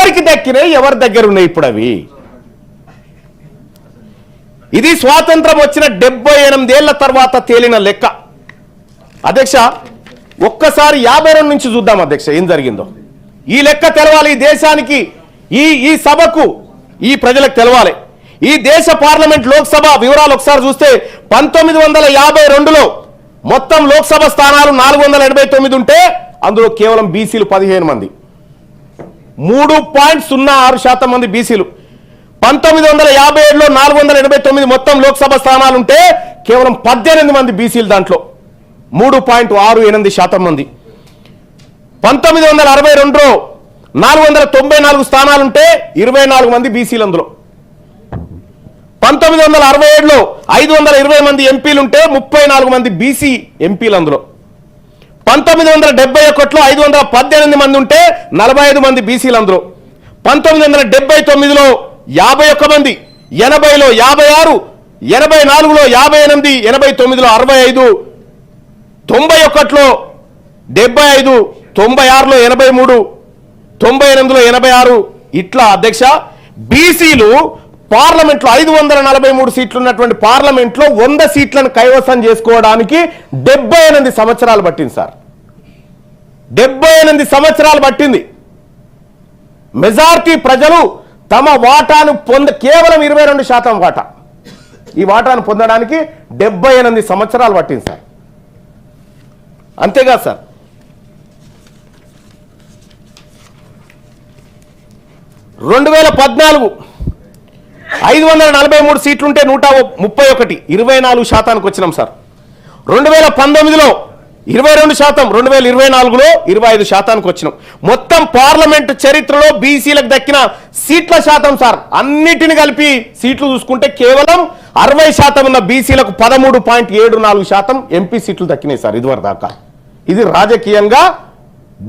ఎవరికి దక్కినాయి, ఎవరి దగ్గర ఉన్నాయి ఇప్పుడు అవి? ఇది స్వాతంత్రం వచ్చిన 78 ఏళ్ల తర్వాత తేలిన లెక్క. అధ్యక్ష, ఒక్కసారి 52 నుంచి చూద్దాం అధ్యక్ష ఏం జరిగిందో. ఈ లెక్క తెలవాలి ఈ దేశానికి, ఈ సభకు, ఈ ప్రజలకు తెలవాలి. ఈ దేశ పార్లమెంట్ లోక్సభ వివరాలు ఒకసారి చూస్తే 1952లో మొత్తం లోక్సభ స్థానాలు 489 ఉంటే అందులో కేవలం బీసీలు 15 మంది, 3.06% మంది బీసీలు. 1957లో 489 మొత్తం లోక్సభ స్థానాలుంటే కేవలం 18 మంది బీసీలు, దాంట్లో 3.68% మంది. 1962లో 494 స్థానాలుంటే 24 మంది బీసీలు అందులో. 1967లో 520 మంది ఎంపీలుంటే 34 మంది బీసీ ఎంపీలు అందులో. 1971లో 518 మంది ఉంటే 45 మంది బీసీలు అందులో. 1979లో 51 మంది, 80లో 56, 84లో 58, 89లో 65, 91లో 75, 96లో 83, 98లో 86. ఇట్లా అధ్యక్ష బీసీలు పార్లమెంట్లో 543 సీట్లు ఉన్నటువంటి పార్లమెంట్లో 100 సీట్లను కైవసం చేసుకోవడానికి 78 సంవత్సరాలు పట్టింది సార్. 78 సంవత్సరాలు పట్టింది. మెజారిటీ ప్రజలు తమ వాటాను కేవలం 22% వాటా, ఈ వాటాను పొందడానికి 78 సంవత్సరాలు పట్టింది సార్. అంతేగా సార్, 2014 543 సీట్లుంటే 131, 24% వచ్చినాం సార్. 2019లో 22%, 2024లో 25% వచ్చినాం. మొత్తం పార్లమెంట్ చరిత్రలో బీసీలకు దక్కిన సీట్ల శాతం సార్, అన్నిటిని కలిపి సీట్లు చూసుకుంటే కేవలం 60% ఉన్న బీసీలకు 13.74% ఎంపీ సీట్లు దక్కినాయి సార్ ఇదివరకు దాకా. ఇది రాజకీయంగా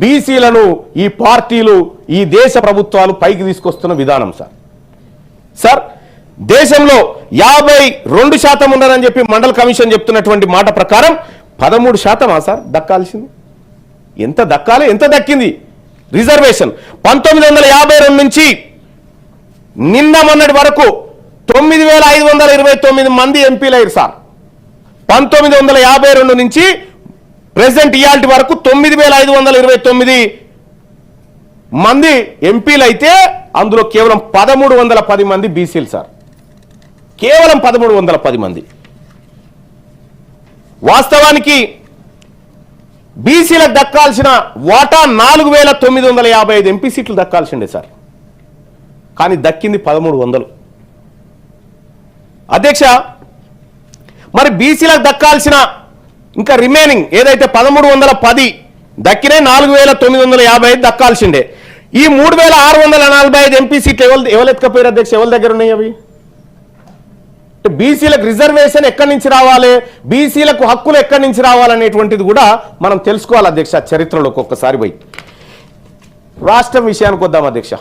బీసీలను ఈ పార్టీలు, ఈ దేశ ప్రభుత్వాలు పైకి తీసుకొస్తున్న విధానం సార్. సార్, దేశంలో 52% ఉన్నదని చెప్పి మండల్ కమిషన్ చెప్తున్నటువంటి మాట ప్రకారం 13% సార్ దక్కాల్సింది. ఎంత దక్కాలి, ఎంత దక్కింది రిజర్వేషన్? 1952 నుంచి నిన్న మొన్నటి వరకు 9529 మంది ఎంపీలు అయ్యారు సార్. 1952 నుంచి ప్రెసిడెంట్ ఇయాల్టి వరకు 9529 మంది ఎంపీలు అయితే అందులో కేవలం 1310 మంది బీసీలు సార్. కేవలం 1310 మంది. వాస్తవానికి బీసీలకు దక్కాల్సిన వాటా 4955 ఎంపీ సీట్లు దక్కాల్సిండే సార్, కానీ దక్కింది 1300. అధ్యక్ష, మరి బీసీలకు దక్కాల్సిన ఇంకా రిమైనింగ్ ఏదైతే 1310 దక్కినే 4955 దక్కాల్సిండే. ఈ 3645 ఎంపీ సీట్లు ఎవరు ఎత్తుకపోయారు అధ్యక్ష? ఎవరి దగ్గర ఉన్నాయి అవి? బీసీలకు రిజర్వేషన్ ఎక్కడి నుంచి రావాలి, బీసీలకు హక్కులు ఎక్కడి నుంచి రావాలనేటువంటిది కూడా మనం తెలుసుకోవాలి అధ్యక్ష చరిత్రలోకి ఒక్కసారి పోయి. రాష్ట్రం విషయానికి వద్దాం అధ్యక్ష.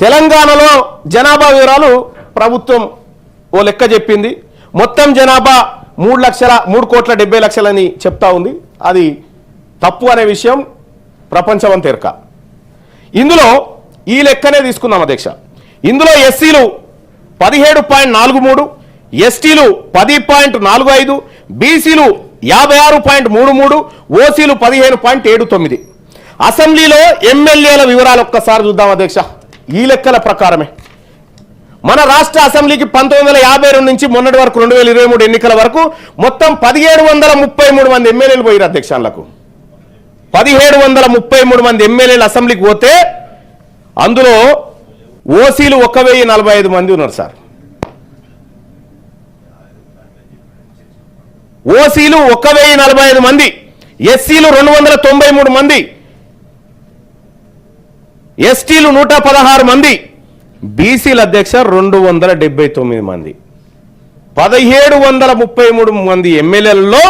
తెలంగాణలో జనాభా వివరాలు ప్రభుత్వం ఓ లెక్క చెప్పింది. మొత్తం జనాభా 3,70,00,000 అని చెప్తా ఉంది. అది తప్పు అనే విషయం ప్రపంచమంతా ఎరక. ఇందులో ఈ లెక్కనే తీసుకుందాం అధ్యక్ష. ఇందులో ఎస్సీలు 17.43, ఎస్టీలు 10.45, బీసీలు 56.33, ఓసీలు 15.79. అసెంబ్లీలో ఎమ్మెల్యేల వివరాలు ఒక్కసారి చూద్దాం అధ్యక్ష. ఈ లెక్కల ప్రకారమే మన రాష్ట్ర అసెంబ్లీకి 1952 నుంచి మొన్నటి వరకు 2023 ఎన్నికల వరకు మొత్తం 1733 మంది ఎమ్మెల్యేలు పోయారు అధ్యక్షాలకు. 1733 మంది ఎమ్మెల్యేలు అసెంబ్లీకి పోతే అందులో ఓసీలు 1045 మంది ఉన్నారు సార్. ఓసీలు 1045 మంది, ఎస్సీలు 293 మంది, ఎస్టీలు 116 మంది, బీసీల అధ్యక్ష 279 మంది. 1733 మంది ఎమ్మెల్యేలలో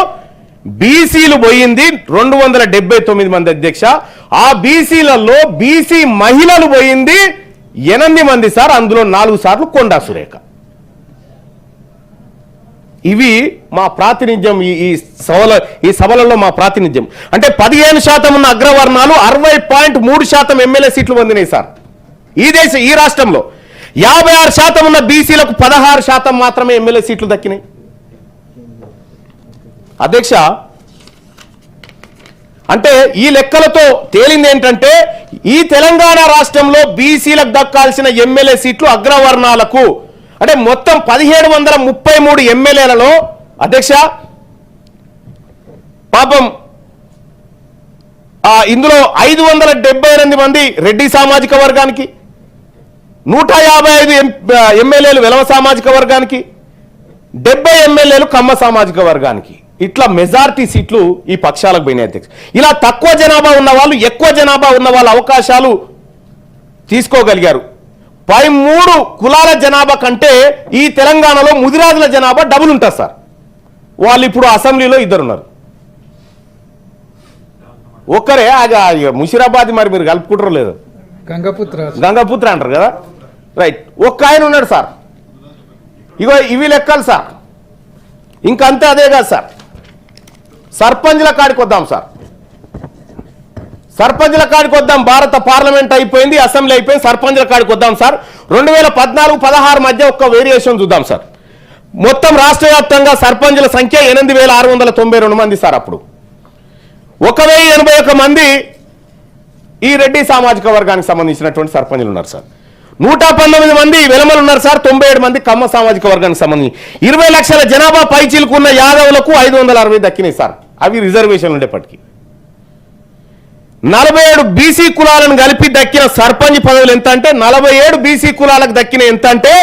బీసీలు పోయింది 279 మంది అధ్యక్ష. ఆ బీసీలలో బీసీ మహిళలు పోయింది 8 మంది సార్. అందులో 4 సార్లు కొండా సురేఖ. ఇవి మా ప్రాతినిధ్యం ఈ సభలలో మా ప్రాతినిధ్యం అంటే 15% ఉన్న అగ్రవర్ణాలు 60.3% ఎమ్మెల్యే సీట్లు పొందినాయి సార్ ఈ రాష్ట్రంలో. 56% ఉన్న బీసీలకు 16% మాత్రమే ఎమ్మెల్యే సీట్లు దక్కినాయి. అధ్యక్ష, అంటే ఈ లెక్కలతో తేలింది ఏంటంటే ఈ తెలంగాణ రాష్ట్రంలో బీసీలకు దక్కాల్సిన ఎమ్మెల్యే సీట్లు అగ్రవర్ణాలకు అంటే మొత్తం 1733 ఎమ్మెల్యేలలో అధ్యక్ష పాపం ఇందులో 578 మంది రెడ్డి సామాజిక వర్గానికి, 155 ఎమ్మెల్యేలు వెలమ సామాజిక వర్గానికి, 70 ఎమ్మెల్యేలు కమ్మ సామాజిక వర్గానికి. ఇట్లా మెజారిటీ సీట్లు ఈ పక్షాలకు పోయినాయి అధ్యక్ష. ఇలా తక్కువ జనాభా ఉన్న వాళ్ళు ఎక్కువ జనాభా ఉన్న వాళ్ళ అవకాశాలు తీసుకోగలిగారు. 13 కులాల జనాభా కంటే ఈ తెలంగాణలో ముదిరాజుల జనాభా డబుల్ ఉంటుంది సార్. వాళ్ళు ఇప్పుడు అసెంబ్లీలో 2 ఉన్నారు. ఒక్కరే ముషిరాబాద్ మరి మీరు కలుపుకుంటారో లేదు, గంగపుత్ర అంటారు కదా, రైట్. ఒక్క ఆయన ఉన్నాడు సార్. ఇగో ఇవి లెక్కలు సార్. ఇంకంతే అదే కాదు సార్. సర్పంచ్ల కాడికి వద్దాం సార్. సర్పంచ్ల కాడికి వద్దాం. భారత పార్లమెంట్ అయిపోయింది, అసెంబ్లీ అయిపోయింది, సర్పంచ్ల కాడికి వద్దాం సార్. 2014-16 మధ్య ఒక్క వేరియేషన్ చూద్దాం సార్. మొత్తం రాష్ట్ర వ్యాప్తంగా సర్పంచ్ల సంఖ్య 8692 మంది సార్. అప్పుడు 1081 మంది ఈ రెడ్డి సామాజిక వర్గానికి సంబంధించినటువంటి సర్పంచ్లు ఉన్నారు సార్. 119 మంది వెలమలు ఉన్నారు సార్. 97 మంది కమ్మ సామాజిక వర్గానికి సంబంధించి 20 లక్షల జనాభా పైచీలుకున్న యాదవులకు 560 దక్కినాయి సార్. అవి రిజర్వేషన్ ఉండేప్పటికీ 47 బీసీ కులాలను కలిపి దక్కిన సర్పంచ్ పదవులు ఎంత అంటే 47 బీసీ కులాలకు దక్కిన ఎంత అంటే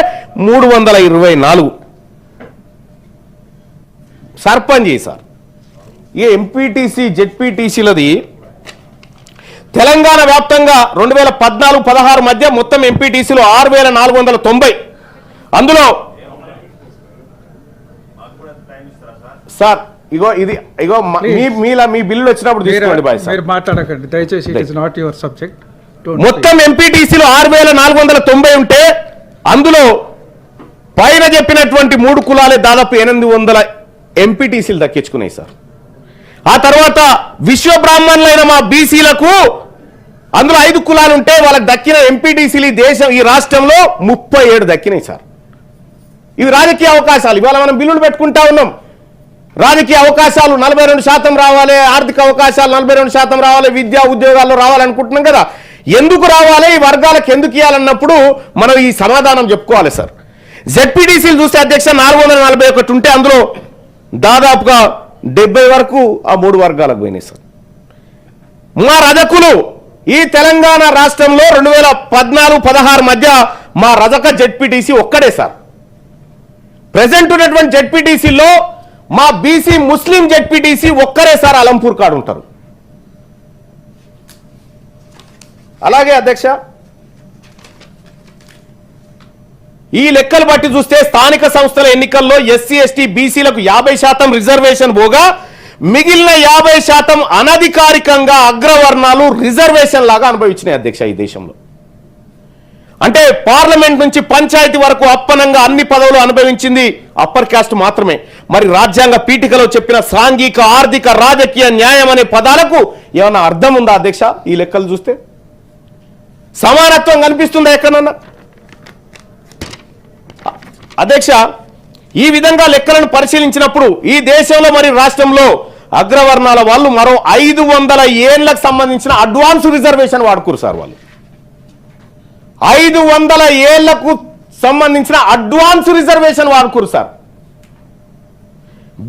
324 సర్పంచ్ సార్. ఈ ఎంపీటీసీ జెడ్పీటీసీలది తెలంగాణ వ్యాప్తంగా 2014-16 మధ్య మొత్తం ఎంపీటీసీలు 6490. అందులో సార్ ఇగో ఇది ఇగో మీ బిల్లు వచ్చినప్పుడు తీసుకోండి బాయ్ సార్, మాట్లాడకండి దయచేసి. It is not your subject. మొత్తం ఎంపీటీసీలు 6490 ఉంటే అందులో పైన చెప్పినటువంటి 3 కులాలే దాదాపు 800 ఎంపీటీసీలు దక్కించుకున్నాయి సార్. ఆ తర్వాత విశ్వ బ్రాహ్మణులైన మా బీసీలకు అందులో 5 కులాలు ఉంటే వాళ్ళకి దక్కిన ఎంపీటీసీలు ఈ రాష్ట్రంలో 37 దక్కినాయి సార్. ఇవి రాజకీయ అవకాశాలు. ఇవాళ మనం బిల్లులు పెట్టుకుంటా ఉన్నాం. రాజకీయ అవకాశాలు 42% రావాలి, ఆర్థిక అవకాశాలు 42% రావాలి, విద్యా ఉద్యోగాల్లో రావాలనుకుంటున్నాం కదా. ఎందుకు రావాలి, ఈ వర్గాలకు ఎందుకు ఇవ్వాలన్నప్పుడు మనం ఈ సమాధానం చెప్పుకోవాలి సార్. జెడ్పీటీసీలు చూస్తే అధ్యక్ష 441 ఉంటే అందులో దాదాపుగా 70 వరకు ఆ 3 వర్గాలకు పోయినాయి సార్. మా రజకులు ఈ తెలంగాణ రాష్ట్రంలో 2014-16 మధ్య మా రజక జెడ్పీటీసీ ఒక్కడే సార్. ప్రెసెంట్ ఉన్నటువంటి జెడ్పీటీసీలో మా బీసీ ముస్లిం జెడ్పీటీసీ ఒక్కరే సార్ అలంపూర్ కాడు ఉంటారు. అలాగే అధ్యక్ష ఈ లెక్కలు బట్టి చూస్తే స్థానిక సంస్థల ఎన్నికల్లో ఎస్సీ ఎస్టీ బీసీలకు 50% రిజర్వేషన్ పోగా మిగిలిన 50% అనధికారికంగా అగ్రవర్ణాలు రిజర్వేషన్ లాగా అనుభవించినాయి అధ్యక్ష ఈ దేశంలో. అంటే పార్లమెంట్ నుంచి పంచాయతీ వరకు అప్పనంగా అన్ని పదవులు అనుభవించింది అప్పర్ క్యాస్ట్ మాత్రమే. మరి రాజ్యాంగ పీఠికలో చెప్పిన సాంఘిక ఆర్థిక రాజకీయ న్యాయం అనే పదాలకు ఏమన్నా అర్థం ఉందా అధ్యక్ష? ఈ లెక్కలు చూస్తే సమానత్వం కనిపిస్తుందా ఎక్కడన్నా? అధ్యక్ష ఈ విధంగా లెక్కలను పరిశీలించినప్పుడు ఈ దేశంలో మరి రాష్ట్రంలో అగ్రవర్ణాల వాళ్ళు మరో 500 ఏళ్లకు సంబంధించిన అడ్వాన్స్ రిజర్వేషన్ వాడుకోరు సార్. వాళ్ళు 500 ఏళ్లకు సంబంధించిన అడ్వాన్స్ రిజర్వేషన్ వాడుకోరు సార్.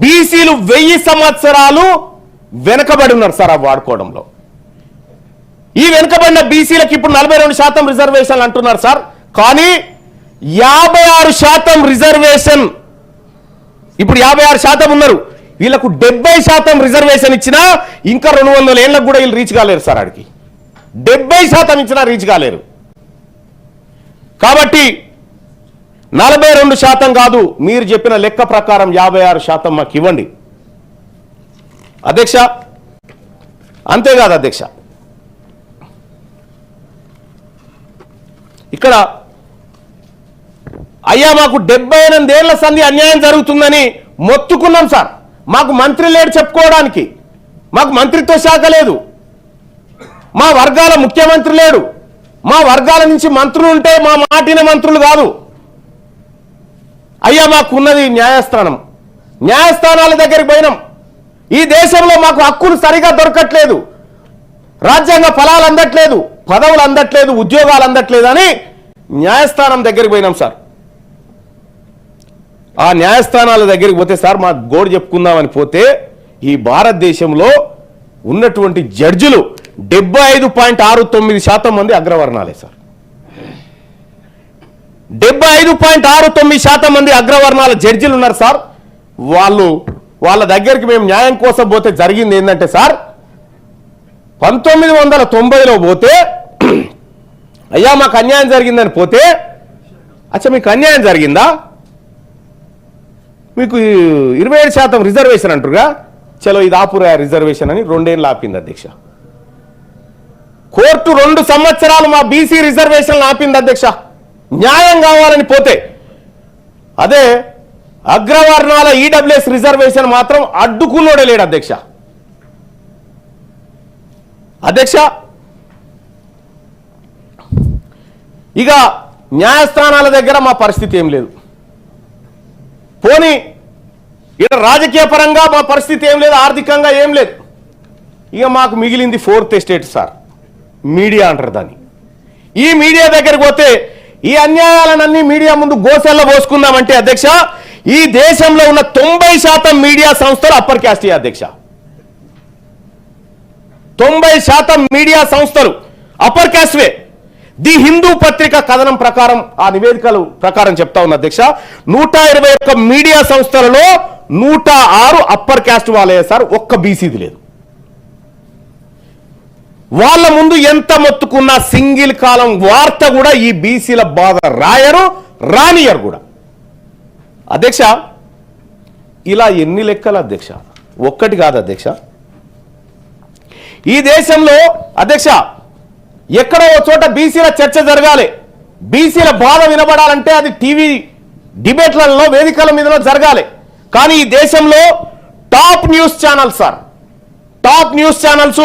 బీసీలు 1000 సంవత్సరాలు వెనకబడి ఉన్నారు సార్ ఆ వాడుకోవడంలో. ఈ వెనుకబడిన బీసీలకు ఇప్పుడు 42% రిజర్వేషన్లు అంటున్నారు సార్. కానీ 56% రిజర్వేషన్ ఇప్పుడు 56% ఉన్నారు. వీళ్ళకు 70% రిజర్వేషన్ ఇచ్చినా ఇంకా 200 ఏళ్ళకు కూడా వీళ్ళు రీచ్ కాలేరు సార్. ఆడికి 70% ఇచ్చినా రీచ్ కాలేరు. కాబట్టి 42% కాదు, మీరు చెప్పిన లెక్క ప్రకారం 56% మాకు ఇవ్వండి అధ్యక్ష. అంతేకాదు అధ్యక్ష, ఇక్కడ అయ్యా మాకు 78 ఏళ్ల సంధి అన్యాయం జరుగుతుందని మొత్తుకున్నాం సార్. మాకు మంత్రి లేడు చెప్పుకోవడానికి, మాకు మంత్రిత్వ శాఖ లేదు, మా వర్గాల ముఖ్యమంత్రి లేడు, మా వర్గాల నుంచి మంత్రులు ఉంటే మా మాటిన మంత్రులు కాదు. అయ్యా మాకున్నది న్యాయస్థానం, న్యాయస్థానాల దగ్గరికి పోయినాం. ఈ దేశంలో మాకు హక్కులు సరిగా దొరకట్లేదు, రాజ్యాంగ ఫలాలు అందట్లేదు, పదవులు అందట్లేదు, ఉద్యోగాలు అందట్లేదు అని న్యాయస్థానం దగ్గరికి పోయినాం సార్. ఆ న్యాయస్థానాల దగ్గరికి పోతే సార్ మా గోడు చెప్పుకుందామని పోతే ఈ భారతదేశంలో ఉన్నటువంటి జడ్జిలు 75.69% మంది అగ్రవర్ణాలే సార్. 75.69% మంది అగ్రవర్ణాల జడ్జిలు ఉన్నారు సార్. వాళ్ళ దగ్గరికి మేము న్యాయం కోసం పోతే జరిగింది ఏంటంటే సార్, 1990లో పోతే అయ్యా మాకు అన్యాయం జరిగిందని పోతే, అచ్చా మీకు అన్యాయం జరిగిందా, మీకు 27% రిజర్వేషన్ అంటారుగా, చలో ఇది ఆపురా రిజర్వేషన్ అని 2 ఏళ్ళు ఆపింది అధ్యక్ష. కోర్టు 2 సంవత్సరాలు మా బీసీ రిజర్వేషన్లు ఆపింది అధ్యక్ష, న్యాయం కావాలని పోతే. అదే అగ్రవర్ణాల ఈడబ్ల్యూఎస్ రిజర్వేషన్ మాత్రం అడ్డుకున్నోడే లేడు అధ్యక్ష. ఇక న్యాయస్థానాల దగ్గర మా పరిస్థితి ఏం లేదు, పోనీ ఇక్కడ రాజకీయ పరంగా మా పరిస్థితి ఏం లేదు, ఆర్థికంగా ఏం లేదు. ఇక మాకు మిగిలింది 4th ఎస్టేట్ సార్, మీడియా అంటారు దాన్ని. ఈ మీడియా దగ్గరికి పోతే ఈ అన్యాయాలన్నీ మీడియా ముందు గోసెల్లో పోసుకుందామంటే అధ్యక్ష, ఈ దేశంలో ఉన్న 90% మీడియా సంస్థలు అప్పర్ క్యాస్ట్ అధ్యక్ష. 90% మీడియా సంస్థలు అప్పర్ క్యాస్ట్వే. ది హిందూ పత్రిక కథనం ప్రకారం, ఆ నివేదికలు ప్రకారం చెప్తా ఉన్న అధ్యక్ష, 121 మీడియా సంస్థలలో 106 అప్పర్ క్యాస్ట్ వాళ్ళే సార్, ఒక్క బీసీది లేదు. వాళ్ళ ముందు ఎంత మొత్తుకున్నా సింగిల్ కాలం వార్త కూడా ఈ బీసీల బాధ రాయరు, రానియరు కూడా అధ్యక్ష. ఇలా ఎన్ని లెక్కలు అధ్యక్ష, ఒక్కటి కాదు అధ్యక్ష. ఈ దేశంలో అధ్యక్ష ఎక్కడో చోట బీసీల చర్చ జరగాలి, బీసీల బాధ వినబడాలంటే అది టీవీ డిబేట్లలో, వేదికల మీదలో జరగాలి. కానీ ఈ దేశంలో top news channels sir, top news channels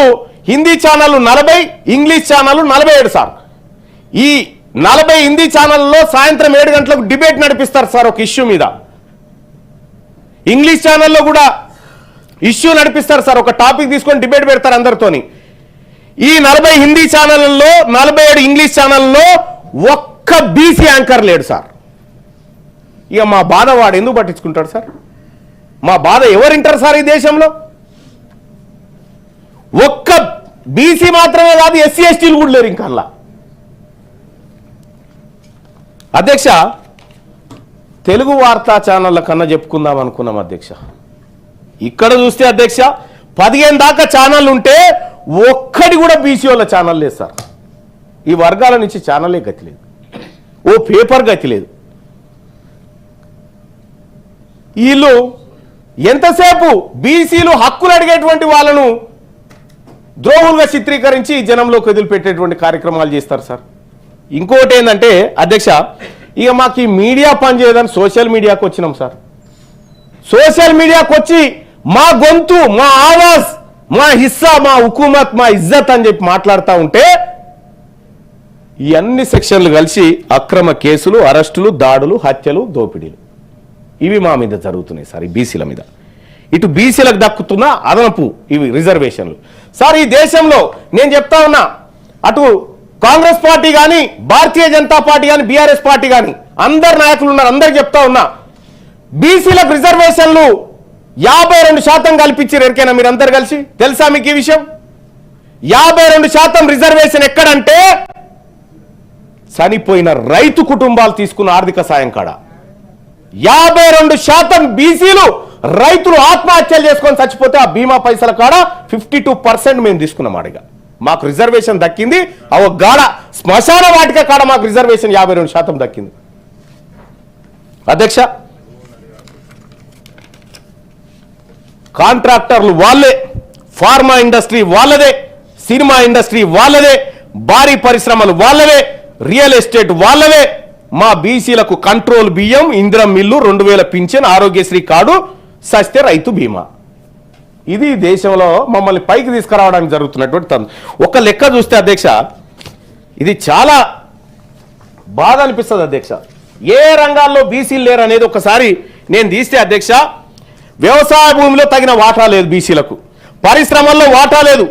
Hindi ఛానళ్ళు 40, ఇంగ్లీష్ ఛానళ్ళు 47 సార్. ఈ 40 హిందీ ఛానల్లో సాయంత్రం 7 గంటలకు డిబేట్ నడిపిస్తారు సార్ ఒక ఇష్యూ మీద. ఇంగ్లీష్ ఛానల్లో కూడా ఇష్యూ నడిపిస్తారు సార్, ఒక టాపిక్ తీసుకొని డిబేట్ పెడతారు అందరితోని. ఈ 40 హిందీ ఛానళ్ళలో 47 ఇంగ్లీష్ ఛానల్లో ఒక్క బీసీ యాంకర్ లేడు సార్. ఇక మా బాధ వాడు ఎందుకు పట్టించుకుంటాడు సార్? మా బాధ ఎవరింటారు సార్ ఈ దేశంలో? ఒక్క బీసీ మాత్రమే కాదు, ఎస్సీ ఎస్టీలు కూడా లేరు ఇంకా. అధ్యక్ష తెలుగు వార్తా ఛానళ్ళ కన్నా చెప్పుకుందాం అనుకున్నాం అధ్యక్ష. ఇక్కడ చూస్తే అధ్యక్ష 15 దాకా ఛానళ్ళు ఉంటే ఒక్కటి కూడా బీసీ వాళ్ళ ఛానల్ లేదు సార్. ఈ వర్గాల నుంచి ఛానలే గతి లేదు, ఓ పేపర్ గతి లేదు. వీళ్ళు ఎంతసేపు బీసీలు హక్కులు అడిగేటువంటి వాళ్ళను ద్రోహులుగా చిత్రీకరించి జనంలోకి వదిలిపెట్టేటువంటి కార్యక్రమాలు చేస్తారు సార్. ఇంకోటి ఏంటంటే అధ్యక్ష, ఇక మాకు ఈ మీడియా పని చేయదని సోషల్ మీడియాకి వచ్చినాం సార్. సోషల్ మీడియాకి వచ్చి మా గొంతు, మా ఆవాజ్, మా హిస్సా, మా హుకూమత్, మా ఇజ్జత్ అని చెప్పి మాట్లాడుతూ ఉంటే ఈ అన్ని సెక్షన్లు కలిసి అక్రమ కేసులు, అరెస్టులు, దాడులు, హత్యలు, దోపిడీలు ఇవి మా మీద జరుగుతున్నాయి సార్. ఈ బీసీల మీద ఇటు బీసీలకు దక్కుతున్న అదనపు ఇవి రిజర్వేషన్లు సార్. ఈ దేశంలో నేను చెప్తా ఉన్నా, అటు కాంగ్రెస్ పార్టీ కానీ, భారతీయ జనతా పార్టీ కానీ, బీఆర్ఎస్ పార్టీ కానీ అందరు నాయకులు ఉన్నారు, అందరికి చెప్తా ఉన్నా, బీసీలకు రిజర్వేషన్లు 52% కల్పించారు. ఎరికైనా మీరు అందరు కలిసి? తెలుసా మీకు ఈ విషయం? 52% రిజర్వేషన్ ఎక్కడంటే చనిపోయిన రైతు కుటుంబాలు తీసుకున్న ఆర్థిక సాయం కాడ 52% బీసీలు రైతులు ఆత్మహత్యలు చేసుకొని చచ్చిపోతే ఆ బీమా పైసల కాడ 52% మేము తీసుకున్నాం. అడిగా మాకు రిజర్వేషన్ దక్కింది. ఆ గాడ శ్మశాన వాటిక కాడ మాకు రిజర్వేషన్ 52% దక్కింది. అధ్యక్ష కాంట్రాక్టర్లు వాళ్ళే, ఫార్మా ఇండస్ట్రీ వాళ్ళదే, సినిమా ఇండస్ట్రీ వాళ్ళదే, భారీ పరిశ్రమలు వాళ్ళవే, రియల్ ఎస్టేట్ వాళ్ళవే. మా బీసీలకు కంట్రోల్ బియ్యం, ఇందిరం మిల్లు, 2000 పింఛన్, ఆరోగ్యశ్రీ కార్డు సస్తే రైతు బీమా. ఇది దేశంలో మమ్మల్ని పైకి తీసుకురావడానికి జరుగుతున్నటువంటి ఒక లెక్క చూస్తే అధ్యక్ష ఇది చాలా బాధ అనిపిస్తుంది అధ్యక్ష. ఏ రంగాల్లో బీసీలు లేరు అనేది ఒకసారి నేను తీస్తే అధ్యక్ష, వ్యవసాయ భూమిలో తగిన వాటా లేదు బీసీలకు, పరిశ్రమల్లో వాటా లేదు,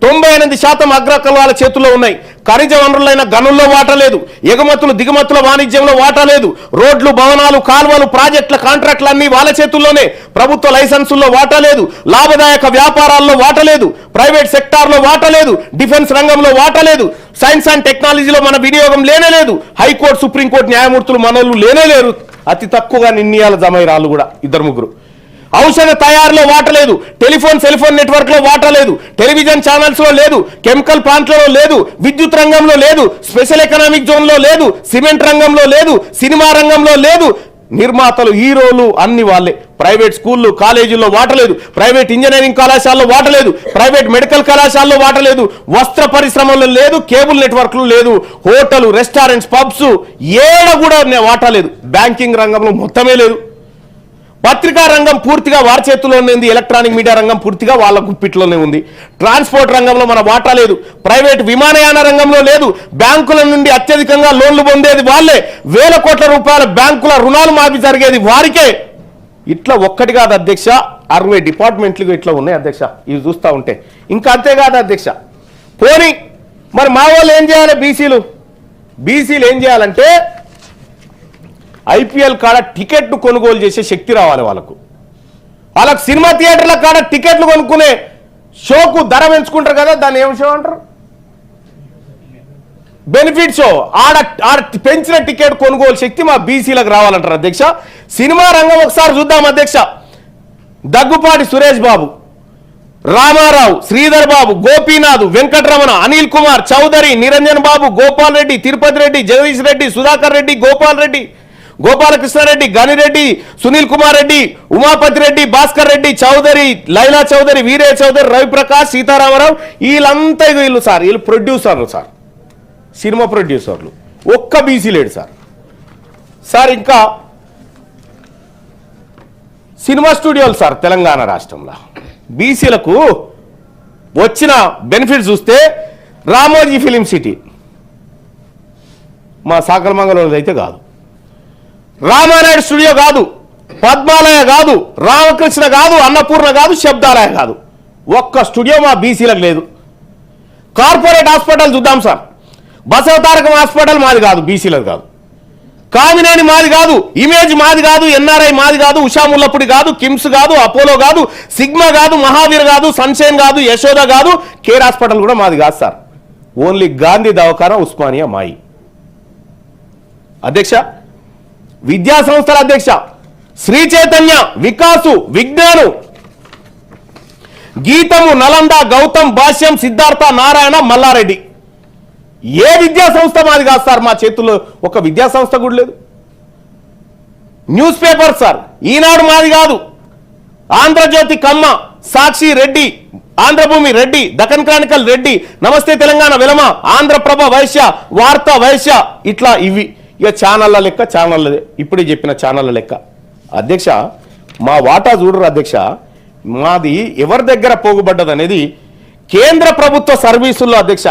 98% అగ్రకులాల చేతుల్లో ఉన్నాయి, ఖనిజ వనరులైన గనుల్లో వాటా లేదు, ఎగుమతులు దిగుమతుల వాణిజ్యంలో వాటా లేదు, రోడ్లు భవనాలు కాల్వలు ప్రాజెక్టుల కాంట్రాక్టులు అన్నీ వాళ్ళ చేతుల్లోనే, ప్రభుత్వ లైసెన్సుల్లో వాటా లేదు, లాభదాయక వ్యాపారాల్లో వాటా లేదు, ప్రైవేట్ సెక్టార్లో వాటా లేదు, డిఫెన్స్ రంగంలో వాటా లేదు, సైన్స్ అండ్ టెక్నాలజీలో మన వినియోగం లేనే లేదు, హైకోర్టు సుప్రీంకోర్టు న్యాయమూర్తులు మనోళ్ళు లేనే లేరు, అతి తక్కువగా నిర్ణయాల జమైరాళ్ళు కూడా 2-3. ఔషధ తయారీలో వాటా లేదు, టెలిఫోన్ సెల్ ఫోన్ నెట్వర్క్ లో వాటా లేదు, టెలివిజన్ ఛానల్స్ లో లేదు, కెమికల్ ప్లాంట్లలో లేదు, విద్యుత్ రంగంలో లేదు, స్పెషల్ ఎకనామిక్ జోన్ లో లేదు, సిమెంట్ రంగంలో లేదు, సినిమా రంగంలో లేదు, నిర్మాతలు హీరోలు అన్ని వాళ్ళే, ప్రైవేట్ స్కూళ్ళు కాలేజీల్లో వాటా లేదు, ప్రైవేట్ ఇంజనీరింగ్ కళాశాలలో వాటా లేదు, ప్రైవేట్ మెడికల్ కళాశాలలో వాటా లేదు, వస్త్ర పరిశ్రమలో లేదు, కేబుల్ నెట్వర్క్లు లేదు, హోటల్ రెస్టారెంట్స్ పబ్స్ ఏడ కూడా వాటా లేదు, బ్యాంకింగ్ రంగంలో మొత్తమే లేదు, పత్రికా రంగం పూర్తిగా వారి చేతుల్లోనే ఉంది, ఎలక్ట్రానిక్ మీడియా రంగం పూర్తిగా వాళ్ళ గుప్పిట్లోనే ఉంది, ట్రాన్స్పోర్ట్ రంగంలో మన వాటా లేదు, ప్రైవేట్ విమానయాన రంగంలో లేదు, బ్యాంకుల నుండి అత్యధికంగా లోన్లు పొందేది వాళ్ళే, వేల కోట్ల రూపాయల బ్యాంకుల రుణాలు మాఫీ జరిగేది వారికే. ఇట్లా ఒక్కటి కాదు అధ్యక్ష, 60 డిపార్ట్మెంట్లు ఇట్లా ఉన్నాయి అధ్యక్ష. ఇవి చూస్తూ ఉంటే ఇంకా అంతేకాదు అధ్యక్ష. పోనీ మరి మా వాళ్ళు ఏం చేయాలి, బీసీలు ఏం చేయాలంటే ఐపీఎల్ కాడ టికెట్ను కొనుగోలు చేసే శక్తి రావాలి వాళ్ళకు సినిమా థియేటర్ల కాడ టికెట్లు కొనుక్కునే షోకు ధర పెంచుకుంటారు కదా, దాన్ని ఏం షో అంటారు, బెనిఫిట్ షో. ఆడ పెంచిన టికెట్ కొనుగోలు శక్తి మా బీసీలకు రావాలంటారు అధ్యక్ష. సినిమా రంగం ఒకసారి చూద్దాం అధ్యక్ష. దగ్గుపాటి సురేష్ బాబు, రామారావు, శ్రీధర్ బాబు, గోపీనాథ్, వెంకటరమణ, అనిల్ కుమార్, చౌదరి, నిరంజన్ బాబు, గోపాల్ రెడ్డి, తిరుపతి రెడ్డి, జగదీష్ రెడ్డి, సుధాకర్ రెడ్డి, గోపాల్ రెడ్డి, గోపాలకృష్ణారెడ్డి, గనిరెడ్డి, సునీల్ కుమార్ రెడ్డి, ఉమాపతి రెడ్డి, భాస్కర్ రెడ్డి, చౌదరి, లైలా చౌదరి, వీరే చౌదరి, రవిప్రకాష్, సీతారామరావు, వీళ్ళంతా వీళ్ళు ప్రొడ్యూసర్లు సార్, సినిమా ప్రొడ్యూసర్లు. ఒక్క బీసీ లేడు సార్. ఇంకా సినిమా స్టూడియోలు సార్ తెలంగాణ రాష్ట్రంలో బీసీలకు వచ్చిన బెనిఫిట్ చూస్తే, రామోజీ ఫిలిం సిటీ మా సాకలమంగళంలో అయితే కాదు, రామానాయుడు స్టూడియో కాదు, పద్మాలయ కాదు, రామకృష్ణ కాదు, అన్నపూర్ణ కాదు, శబ్దాలయ కాదు, ఒక్క స్టూడియో మా బీసీలకు లేదు. కార్పొరేట్ హాస్పిటల్ చూద్దాం సార్, బసవతారకం హాస్పిటల్ మాది కాదు, బీసీలకు కాదు, కామినేని మాది కాదు, ఇమేజ్ మాది కాదు, ఎన్ఆర్ఐ మాది కాదు, ఉషాముల్లపుడి కాదు, కిమ్స్ కాదు, అపోలో కాదు, సిగ్మా కాదు, మహావీర్ కాదు, సన్షైన్ కాదు, యశోద కాదు, కేర్ హాస్పిటల్ కూడా మాది కాదు సార్. ఓన్లీ గాంధీ దవాఖానా, ఉస్మానియా మాయి. అధ్యక్ష, విద్యా సంస్థల అధ్యక్ష, శ్రీ చైతన్య, వికాసు, విజ్ఞాను, గీతము, నలంద, గౌతమ్, భాష్యం, సిద్ధార్థ, నారాయణ, మల్లారెడ్డి. ఏ విద్యా సంస్థ మాది కాదు సార్. మా చేతుల్లో ఒక విద్యా సంస్థ కూడా లేదు. న్యూస్ పేపర్ సార్, ఈనాడు మాది కాదు, ఆంధ్రజ్యోతి కమ్మ, సాక్షి రెడ్డి, ఆంధ్రభూమి రెడ్డి, దక్కన్ క్రానికల్ రెడ్డి, నమస్తే తెలంగాణ వెలమ, ఆంధ్రప్రభ వైశ్య, వార్త వైశ్య, ఇట్లా ఇవి ఇక ఛానళ్ళ లెక్క, ఛానళ్ళదే ఇప్పుడే చెప్పిన ఛానళ్ళ లెక్క. అధ్యక్ష, మా వాటా చూడరు అధ్యక్ష, మాది ఎవరి దగ్గర పోగుబడ్డది అనేది కేంద్ర ప్రభుత్వ సర్వీసుల్లో అధ్యక్ష.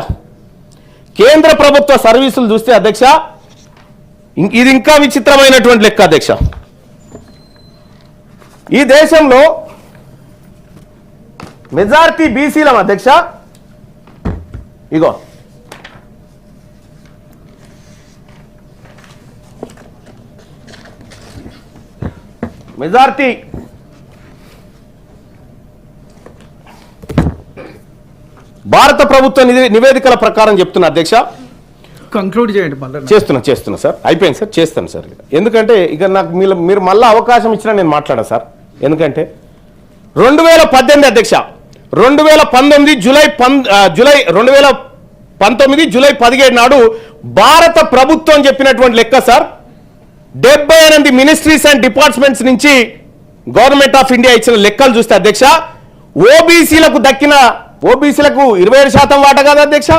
కేంద్ర ప్రభుత్వ సర్వీసులు చూస్తే అధ్యక్ష, ఇది ఇంకా విచిత్రమైనటువంటి లెక్క అధ్యక్ష. ఈ దేశంలో మెజారిటీ బీసీలం అధ్యక్ష. ఇగో మెజారిటీ భారత ప్రభుత్వ నివేదికల ప్రకారం చెప్తున్నా అధ్యక్ష. కంక్లూడ్ చేయండి మళ్ళీ. చేస్తున్నా సార్, అయిపోయింది సార్, చేస్తాను సార్. ఎందుకంటే ఇక నాకు మీరు మళ్ళీ అవకాశం ఇచ్చినా నేను మాట్లాడా సార్. ఎందుకంటే 2018 అధ్యక్ష, 2019 జూలై 17 నాడు భారత ప్రభుత్వం చెప్పినటువంటి లెక్క సార్, 78 మినిస్ట్రీస్ అండ్ డిపార్ట్మెంట్స్ నుంచి గవర్నమెంట్ ఆఫ్ ఇండియా ఇచ్చిన లెక్కలు చూస్తే అధ్యక్ష, ఓబీసీలకు 27% వాటా కాదు అధ్యక్ష.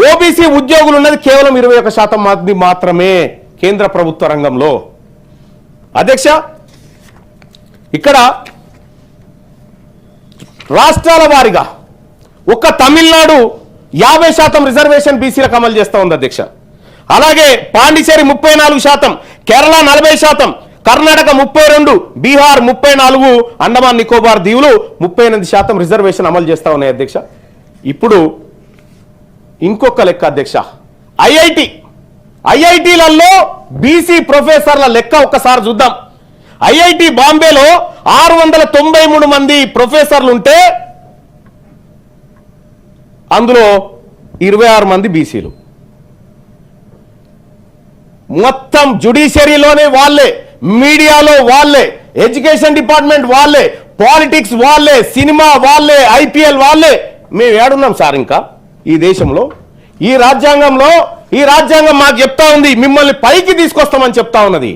ఓబీసీ ఉద్యోగులు ఉన్నది కేవలం 21% మంది మాత్రమే కేంద్ర ప్రభుత్వ రంగంలో అధ్యక్ష. ఇక్కడ రాష్ట్రాల వారీగా ఒక్క తమిళనాడు 50% రిజర్వేషన్ బీసీలకు అమలు చేస్తూ ఉంది అధ్యక్ష. అలాగే పాండిచేరి 34%, కేరళ 40%, కర్ణాటక 32%, బీహార్ 34%, అండమాన్ నికోబార్ దీవులు 38% రిజర్వేషన్ అమలు చేస్తూ ఉన్నాయి అధ్యక్ష. ఇప్పుడు ఇంకొక లెక్క అధ్యక్ష, ఐఐటీలలో బీసీ ప్రొఫెసర్ల లెక్క ఒక్కసారి చూద్దాం. ఐఐటి బాంబేలో 693 మంది ప్రొఫెసర్లు ఉంటే అందులో 26 మంది బీసీలు. మొత్తం జ్యుడిషియరీలోనే వాళ్ళే, మీడియాలో వాళ్ళే, ఎడ్యుకేషన్ డిపార్ట్మెంట్ వాళ్ళే, పాలిటిక్స్ వాళ్ళే, సినిమా వాళ్ళే, ఐపీఎల్ వాళ్ళే. మేము ఏడున్నాం సార్ ఇంకా ఈ దేశంలో? ఈ రాజ్యాంగం మాకు చెప్తా ఉంది, మిమ్మల్ని పైకి తీసుకొస్తామని చెప్తా ఉన్నది.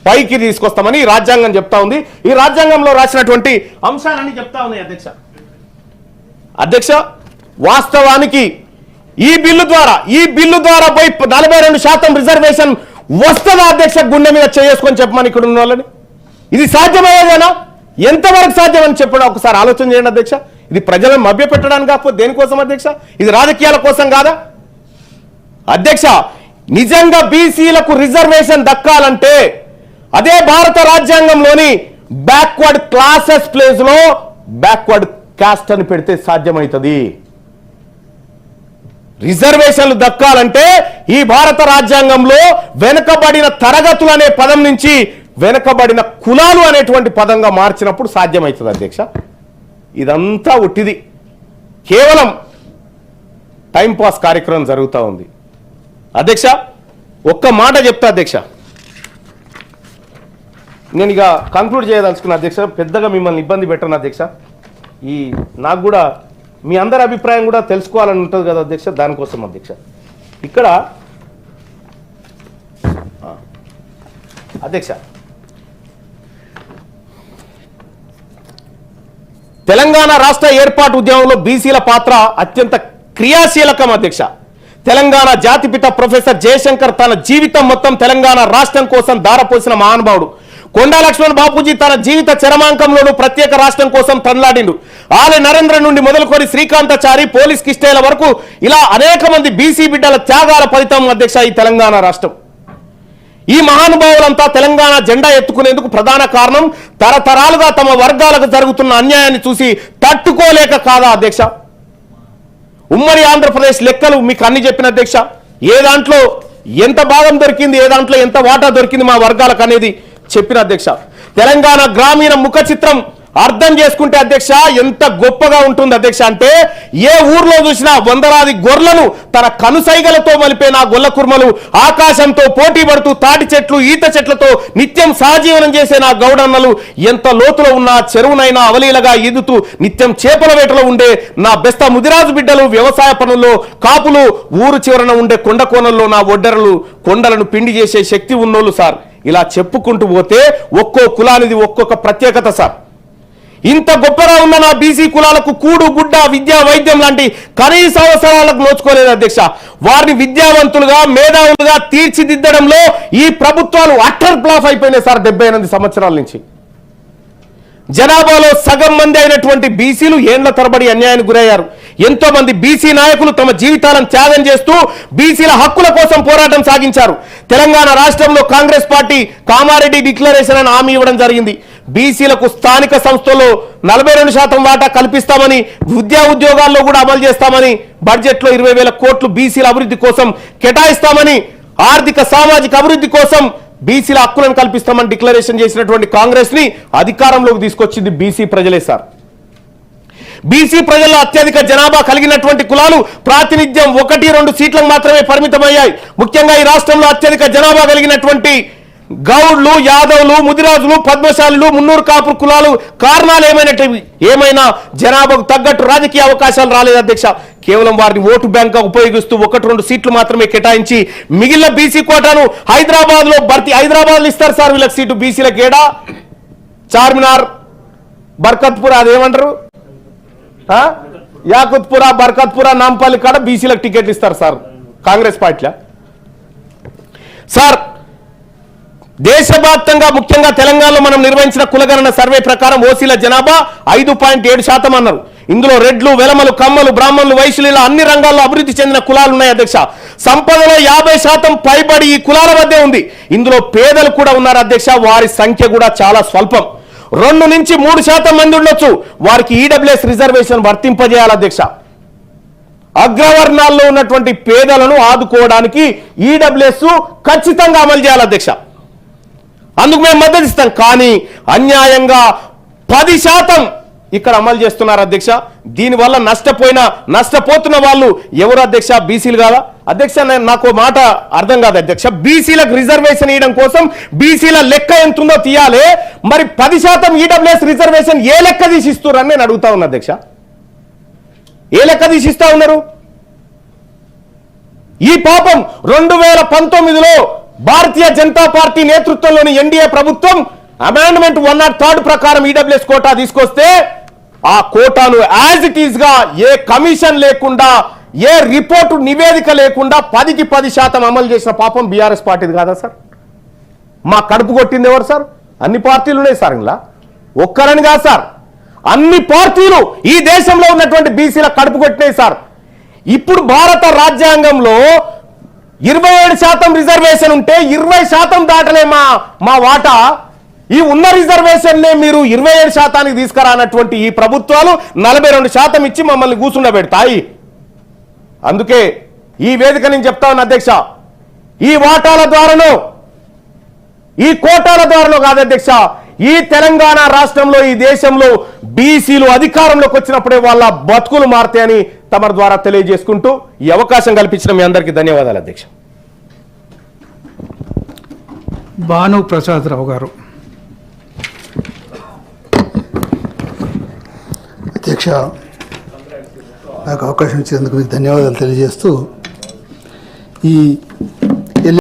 పైకి తీసుకొస్తామని ఈ రాజ్యాంగం చెప్తా ఉంది. ఈ రాజ్యాంగంలో రాసినటువంటి అంశాలన్నీ చెప్తా ఉన్నాయి అధ్యక్ష. వాస్తవానికి ఈ బిల్లు ద్వారా పోయి 42% రిజర్వేషన్ వస్తుందా అధ్యక్ష? గుండె మీద చేసుకొని చెప్పమని ఇక్కడ ఉన్న వాళ్ళని. ఇది సాధ్యమయ్యేదేనా? ఎంతవరకు సాధ్యం అని చెప్పడం ఒకసారి ఆలోచన చేయండి అధ్యక్ష. ఇది ప్రజలను మభ్యపెట్టడానికి కాకపోతే దేనికోసం అధ్యక్ష? ఇది రాజకీయాల కోసం కాదా అధ్యక్ష? నిజంగా బీసీలకు రిజర్వేషన్ దక్కాలంటే అదే భారత రాజ్యాంగంలోని బ్యాక్వర్డ్ క్లాసెస్ ప్లేస్ లో బ్యాక్వర్డ్ కాస్ట్ అని పెడితే సాధ్యమవుతుంది. రిజర్వేషన్లు దక్కాలంటే ఈ భారత రాజ్యాంగంలో వెనుకబడిన తరగతులు అనే పదం నుంచి వెనుకబడిన కులాలు అనేటువంటి పదంగా మార్చినప్పుడు సాధ్యమవుతుంది అధ్యక్ష. ఇదంతా ఉట్టిది, కేవలం టైంపాస్ కార్యక్రమం జరుగుతూ ఉంది అధ్యక్ష. ఒక్క మాట చెప్తా అధ్యక్ష, నేను ఇక కంక్లూడ్ చేయదలుచుకున్నా అధ్యక్ష. పెద్దగా మిమ్మల్ని ఇబ్బంది పెట్టను అధ్యక్ష. నాకు కూడా మీ అందరి అభిప్రాయం కూడా తెలుసుకోవాలని ఉంటుంది కదా అధ్యక్ష, దానికోసం అధ్యక్ష. ఇక్కడ అధ్యక్ష, తెలంగాణ రాష్ట్ర ఏర్పాటు ఉద్యమంలో బీసీల పాత్ర అత్యంత క్రియాశీలకం అధ్యక్ష. తెలంగాణ జాతిపిత ప్రొఫెసర్ జయశంకర్ తన జీవితం మొత్తం తెలంగాణ రాష్ట్రం కోసం ధారపోసిన మహానుభావుడు. కొండా లక్ష్మణ్ బాపూజీ తన జీవిత చరమాంకంలోనూ ప్రత్యేక రాష్ట్రం కోసం తనలాడిండు. ఆలె నరేంద్ర నుండి మొదలుకొని శ్రీకాంతాచారి, పోలీస్ కిష్టేల వరకు ఇలా అనేక మంది బీసీ బిడ్డల త్యాగాల ఫలితం అధ్యక్ష ఈ తెలంగాణ రాష్ట్రం. ఈ మహానుభావులంతా తెలంగాణ జెండా ఎత్తుకునేందుకు ప్రధాన కారణం తరతరాలుగా తమ వర్గాలకు జరుగుతున్న అన్యాయాన్ని చూసి తట్టుకోలేక కాదా అధ్యక్ష? ఉమ్మడి ఆంధ్రప్రదేశ్ లెక్కలు మీకు అన్ని చెప్పిన అధ్యక్ష. ఏ దాంట్లో ఎంత భాగం దొరికింది, ఏ దాంట్లో ఎంత వాటా దొరికింది మా వర్గాలకు అనేది చెప్పిన అధ్యక్ష. తెలంగాణ గ్రామీణ ముఖ చిత్రం అర్థం చేసుకుంటే అధ్యక్ష ఎంత గొప్పగా ఉంటుంది అధ్యక్ష అంటే, ఏ ఊర్లో చూసినా వందలాది గొర్రెలను తన కనుసైగలతో మలిపే నా గొల్ల కుర్మలు, ఆకాశంతో పోటీ పడుతూ తాటి చెట్లు, ఈత చెట్లతో నిత్యం సహజీవనం చేసే నా గౌడన్నలు, ఎంత లోతులో ఉన్న చెరువునైనా అవలీలగా ఈదుతూ నిత్యం చేపల వేటలో ఉండే నా బెస్త ముదిరాజు బిడ్డలు, వ్యవసాయ పనుల్లో కాపులు, ఊరు చివరన ఉండే కొండ కోణంలో నా ఒడ్డెరలు, కొండలను పిండి చేసే శక్తి ఉన్నోళ్ళు సార్. ఇలా చెప్పుకుంటూ పోతే ఒక్కో కులానిది ఒక్కొక్క ప్రత్యేకత సార్. ఇంత గొప్పగా ఉన్న నా బీసీ కులాలకు కూడు గుడ్డ, విద్యా, వైద్యం లాంటి కనీస అవసరాలకు నోచుకోలేదు అధ్యక్ష. వారిని విద్యావంతులుగా, మేధావులుగా తీర్చిదిద్దడంలో ఈ ప్రభుత్వాలు అట్టర్ ఫ్లాప్ అయిపోయినాయి సార్ 78 సంవత్సరాల నుంచి. జనాభాలో సగం మంది అయినటువంటి బీసీలు ఏండ్ల తరబడి అన్యాయానికి గురయ్యారు. ఎంతో మంది బీసీ నాయకులు తమ జీవితాలను త్యాగం చేస్తూ బీసీల హక్కుల కోసం పోరాటం సాగించారు. తెలంగాణ రాష్ట్రంలో కాంగ్రెస్ పార్టీ కామారెడ్డి డిక్లరేషన్ అని హామీ ఇవ్వడం జరిగింది. బీసీలకు స్థానిక సంస్థల్లో 42% వాటా కల్పిస్తామని, ఉద్యోగాల్లో కూడా అమలు చేస్తామని, బడ్జెట్లో 20,000 కోట్లు బీసీల అభివృద్ధి కోసం కేటాయిస్తామని, ఆర్థిక సామాజిక అభివృద్ధి కోసం బీసీల హక్కులను కల్పిస్తామని డిక్లరేషన్ చేసినటువంటి కాంగ్రెస్ ని అధికారంలోకి తీసుకొచ్చింది బీసీ ప్రజలే సార్. బీసీ ప్రజల్లో అత్యధిక జనాభా కలిగినటువంటి కులాలు ప్రాతినిధ్యం 1-2 సీట్లకు మాత్రమే పరిమితమయ్యాయి. ముఖ్యంగా ఈ రాష్ట్రంలో అత్యధిక జనాభా కలిగినటువంటి గౌడ్లు, యాదవులు, ముదిరాజులు, పద్మశాలులు, మున్నూరు కాపు కులాలు కారణాలు ఏమైనా జనాభాకు తగ్గట్టు రాజకీయ అవకాశాలు రాలేదు అధ్యక్ష. కేవలం వారిని ఓటు బ్యాంక్ గా ఉపయోగిస్తూ 1-2 సీట్లు మాత్రమే కేటాయించి మిగిలిన బీసీ కోటాను హైదరాబాద్ లో ఇస్తారు సార్ వీళ్ళకి సీటు. బీసీలకు ఏడా చార్మినార్, బర్కత్పుర, అదేమంటారు యాకుత్పుర, బర్కత్పుర, నాంపల్లి కాడ బీసీలకు టికెట్లు ఇస్తారు సార్ కాంగ్రెస్ పార్టీలో. సార్ దేశవ్యాప్తంగా ముఖ్యంగా తెలంగాణలో మనం నిర్వహించిన కులగణన సర్వే ప్రకారం ఓసీల జనాభా 5.7% అన్నారు. ఇందులో రెడ్లు, వెలమలు, కమ్మలు, బ్రాహ్మణులు, వైశ్యులు ఇలా అన్ని రంగాల్లో అభివృద్ధి చెందిన కులాలు ఉన్నాయి అధ్యక్ష. సంపదలో 50% పైబడి ఈ కులాల మధ్య ఉంది. ఇందులో పేదలు కూడా ఉన్నారు అధ్యక్ష. వారి సంఖ్య కూడా చాలా స్వల్పం. 2 నుంచి 3% మంది ఉండొచ్చు. వారికి ఈడబ్ల్యూఎస్ రిజర్వేషన్ వర్తింపజేయాలి అధ్యక్ష. అగ్రవర్ణాల్లో ఉన్నటువంటి పేదలను ఆదుకోవడానికి ఈడబ్ల్యూఎస్ ఖచ్చితంగా అమలు చేయాలి అధ్యక్ష. అందుకు మేము మద్దతు ఇస్తాం. కానీ అన్యాయంగా 10% ఇక్కడ అమలు చేస్తున్నారు అధ్యక్ష. దీనివల్ల నష్టపోతున్న వాళ్ళు ఎవరు అధ్యక్ష? బీసీలు కాదా అధ్యక్ష? నాకు మాట అర్థం కాదు అధ్యక్ష. బీసీలకు రిజర్వేషన్ ఇవ్వడం కోసం బీసీల లెక్క ఎంత ఉందో తీయాలి. మరి 10% ఈడబ్ల్యూఎస్ రిజర్వేషన్ ఏ లెక్క తీసిస్తున్నారని నేను అడుగుతా ఉన్నా అధ్యక్ష. ఏ లెక్క తీసిస్తా ఉన్నారు? ఈ పాపం 2019లో భారతీయ జనతా పార్టీ నేతృత్వంలోని ఎన్డీఏ ప్రభుత్వం అమెండ్మెంట్ 103 ప్రకారం ఈడబ్ల్యూఎస్ కోటా తీసుకొస్తే ఆ కోటాను యాజ్ ఇట్ ఈస్ గా ఏ కమిషన్ లేకుండా, ఏ రిపోర్టు నివేదిక లేకుండా 10కి 10% అమలు చేసిన పాపం బీఆర్ఎస్ పార్టీది కాదా సార్? మా కడుపు కొట్టింది ఎవరు సార్? అన్ని పార్టీలు ఉన్నాయి సార్. ఇలా ఒక్కరని కాదు సార్, అన్ని పార్టీలు ఈ దేశంలో ఉన్నటువంటి బీసీల కడుపు కొట్టినాయి సార్. ఇప్పుడు భారత రాజ్యాంగంలో 27% రిజర్వేషన్ ఉంటే 20% దాటలే మా వాటా. ఈ ఉన్న రిజర్వేషన్ నే మీరు 27% తీసుకురానటువంటి ఈ ప్రభుత్వాలు 42% ఇచ్చి మమ్మల్ని కూర్చుండబెడతాయి. అందుకే ఈ వేదిక నేను చెప్తా ఉన్నా అధ్యక్ష, ఈ వాటాల ద్వారానో ఈ కోటాల ద్వారానో కాదు అధ్యక్ష, ఈ తెలంగాణ రాష్ట్రంలో ఈ దేశంలో బీసీలు అధికారంలోకి వచ్చినప్పుడే వాళ్ళ బతుకులు మారుతాయని తమ ద్వారా తెలియజేసుకుంటూ ఈ అవకాశం కల్పించిన మీ అందరికీ ధన్యవాదాలు అధ్యక్ష. భాను ప్రసాద్ రావు గారు. అధ్యక్ష, నాకు అవకాశం ఇచ్చినందుకు మీకు ధన్యవాదాలు తెలియజేస్తూ, ఈ